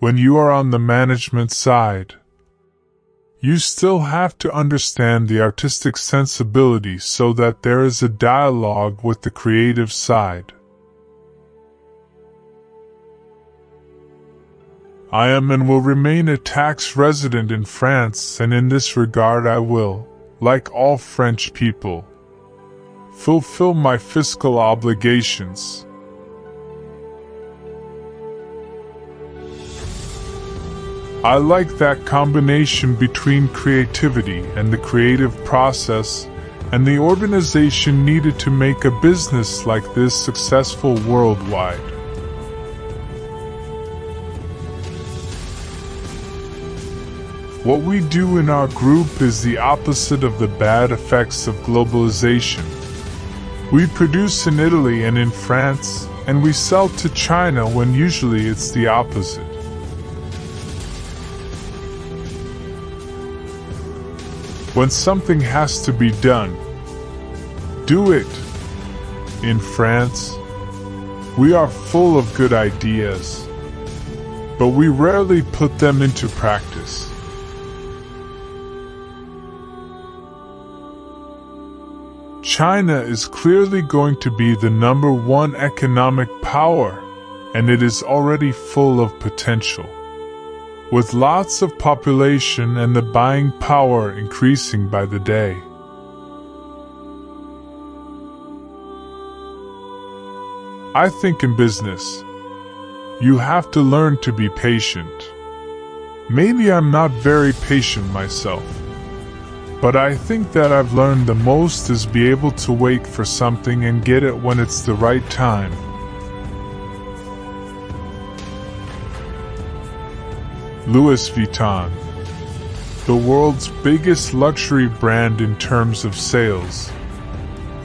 when you are on the management side, you still have to understand the artistic sensibility so that there is a dialogue with the creative side. I am and will remain a tax resident in France, and in this regard I will, like all French people, fulfill my fiscal obligations. I like that combination between creativity and the creative process, and the organization needed to make a business like this successful worldwide. What we do in our group is the opposite of the bad effects of globalization. We produce in Italy and in France, and we sell to China when usually it's the opposite. When something has to be done, do it. In France, we are full of good ideas, but we rarely put them into practice. China is clearly going to be the #1 economic power, and it is already full of potential, with lots of population and the buying power increasing by the day. I think in business, you have to learn to be patient. Maybe I'm not very patient myself, but I think that I've learned the most is be able to wait for something and get it when it's the right time. Louis Vuitton, the world's biggest luxury brand in terms of sales,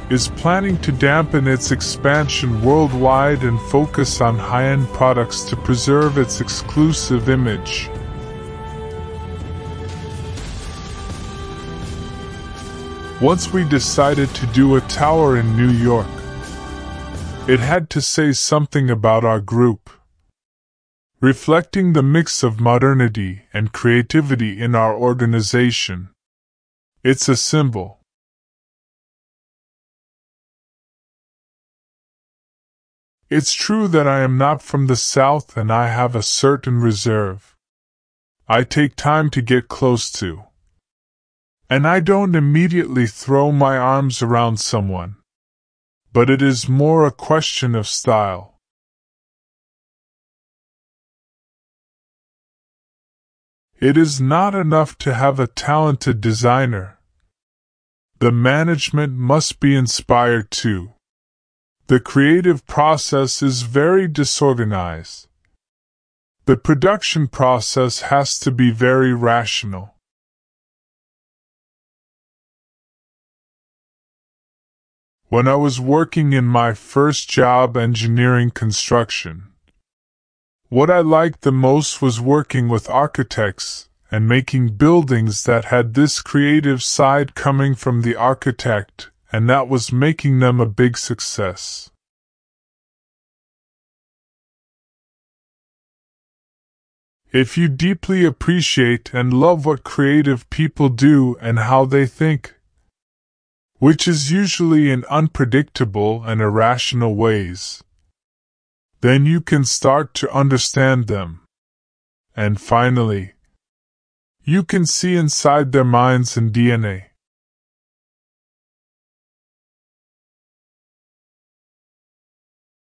is planning to dampen its expansion worldwide and focus on high-end products to preserve its exclusive image. Once we decided to do a tower in New York, it had to say something about our group, reflecting the mix of modernity and creativity in our organization. It's a symbol. It's true that I am not from the South and I have a certain reserve. I take time to get close to, and I don't immediately throw my arms around someone. But it is more a question of style. It is not enough to have a talented designer. The management must be inspired too. The creative process is very disorganized. The production process has to be very rational. When I was working in my first job engineering construction, what I liked the most was working with architects and making buildings that had this creative side coming from the architect, and that was making them a big success. If you deeply appreciate and love what creative people do and how they think, which is usually in unpredictable and irrational ways, then you can start to understand them. And finally, you can see inside their minds and DNA.